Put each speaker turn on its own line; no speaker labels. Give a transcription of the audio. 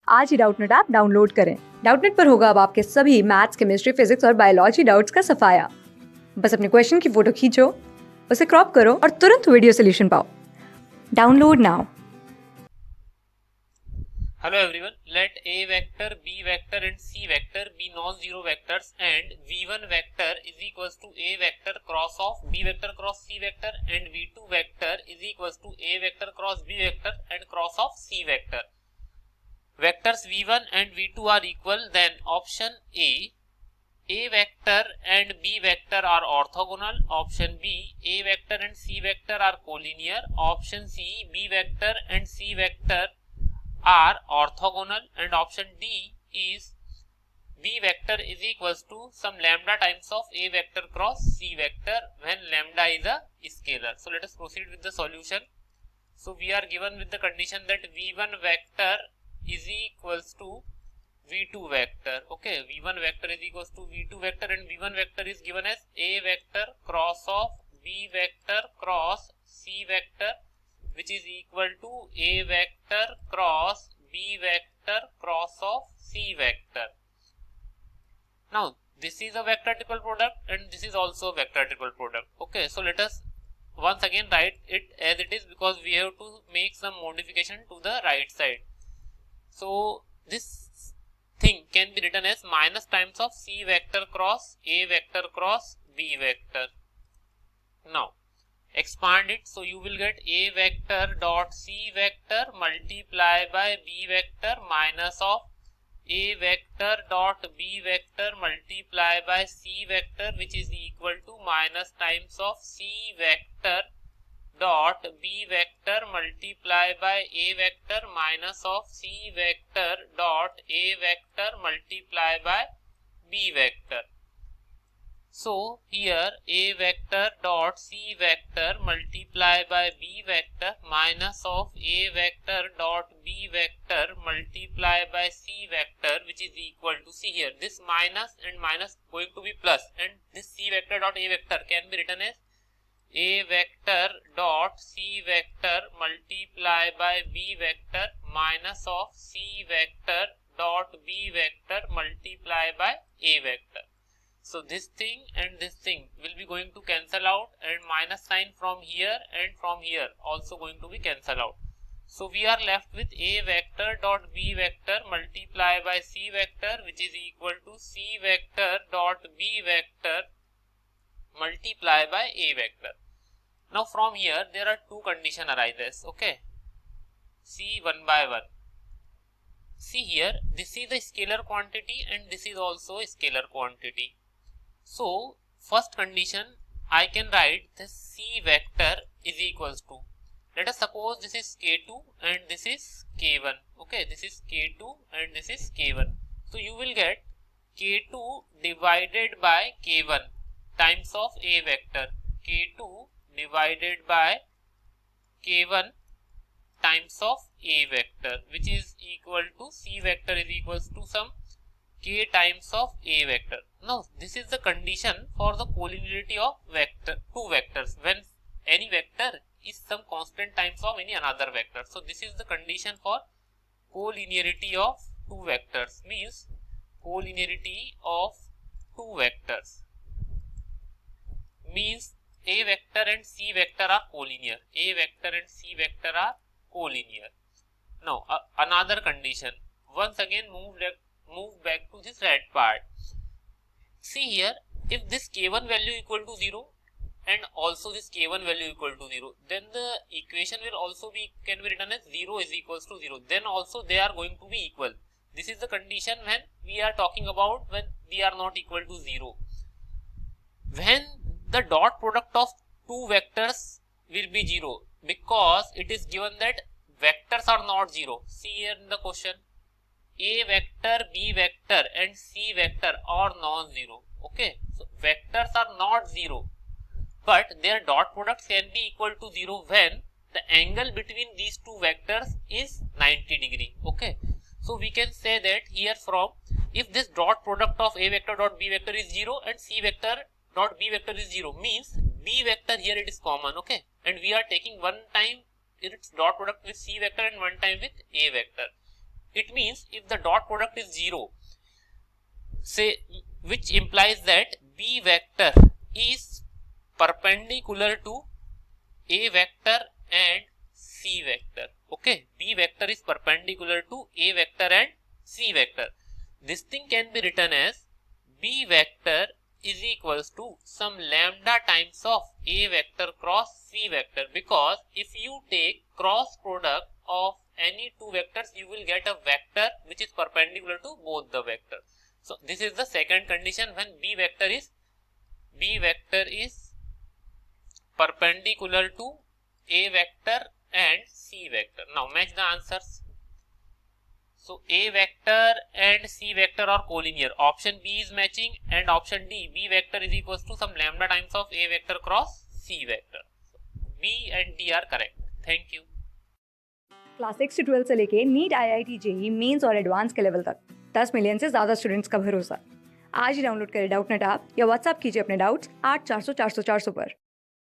आज ही Doubtnut app download करें। डाउटनट पर होगा अब आपके सभी मैथ्स, केमिस्ट्री, फिजिक्स और बायोलॉजी डाउट्स का सफाया। बस अपने क्वेश्चन की फोटो खींचो, उसे क्रॉप करो और तुरंत वीडियो सोल्यूशन पाओ। Download now.
Hello everyone, let A vector, B vector and C vector be non-zero vectors and V1 vector is equals to A vector cross of B vector cross C vector and V2 vector is equals to A vector cross B vector and cross of C vector. Vectors V1 and V2 are equal, then option A vector and B vector are orthogonal, option B, A vector and C vector are collinear, option C, B vector and C vector are orthogonal, and option D is B vector is equals to some lambda times of A vector cross C vector when lambda is a scalar. So let us proceed with the solution. So we are given with the condition that V1 vector is equals to V2 vector. Okay, V1 vector is equals to V2 vector, and V1 vector is given as A vector cross of B vector cross C vector, which is equal to A vector cross B vector cross of C vector. Now this is a vector triple product and this is also a vector triple product. Okay, so let us once again write it as it is because we have to make some modification to the right side. So this thing can be written as minus times of C vector cross A vector cross B vector. Now expand it, so you will get A vector dot C vector multiply by B vector minus of A vector dot B vector multiply by C vector, which is equal to minus times of C vector dot B vector multiply by A vector minus of C vector dot A vector multiply by B vector. So here A vector dot C vector multiply by B vector minus of A vector dot B vector multiply by C vector, which is equal to, see here, this minus and minus going to be plus, and this C vector dot A vector can be written as A vector dot C vector multiply by B vector minus of C vector dot B vector multiply by A vector. So this thing and this thing will be going to cancel out, and minus sign from here and from here also going to be cancel out. So we are left with A vector dot B vector multiply by C vector, which is equal to C vector dot B vector multiply by A vector. Now from here there are two condition arises. Okay, see one by one. See here, this is a scalar quantity and this is also a scalar quantity. So first condition I can write this C vector is equals to, let us suppose this is K2 and this is K1. Okay, this is K2 and this is K1. So you will get K2 divided by K1 times of A vector, K2 divided by K1 times of A vector, which is equal to C vector is equals to some K times of A vector. Now this is the condition for the collinearity of vector, two vectors, when any vector is some constant times of any another vector. So this is the condition for collinearity of two vectors, means collinearity of two vectors means A vector and C vector are collinear. A vector and C vector are collinear. Now another condition, once again move back to this red part. See here, if this K1 value equal to 0 and also this K1 value equal to 0, then the equation will also be, can be written as 0 is equals to 0. Then also they are going to be equal. This is the condition when we are talking about when we are not equal to 0. When the dot product of two vectors will be 0, because it is given that vectors are not 0. See here in the question, A vector, B vector and C vector are non-zero. Okay, so vectors are not 0, but their dot products can be equal to 0 when the angle between these two vectors is 90 degree. Okay, so we can say that here from, if this dot product of A vector dot B vector is 0 and C vector dot B vector is 0, means B vector here it is common. Okay, and we are taking one time its dot product with C vector and one time with A vector. It means if the dot product is 0, say, which implies that B vector is perpendicular to A vector and C vector. Okay, B vector is perpendicular to A vector and C vector. This thing can be written as B vector is equals to some lambda times of A vector cross C vector, because if you take cross product of any two vectors, you will get a vector which is perpendicular to both the vectors. So this is the second condition when B vector is perpendicular to A vector and C vector. Now match the answers. So A vector and C vector are collinear. Option B is matching, and option D, B vector is equals to some lambda times of A vector cross C vector. So B and D are correct. Thank you.
Class 6 से 12 से लेके NEET IIT JEE mains और advance के level तक 10 million से ज़्यादा students का भरोसा। आज ही डाउनलोड करें डाउटनेट ऐप या व्हाट्सएप कीजिए अपने डाउट्स 8400 400 400 पर।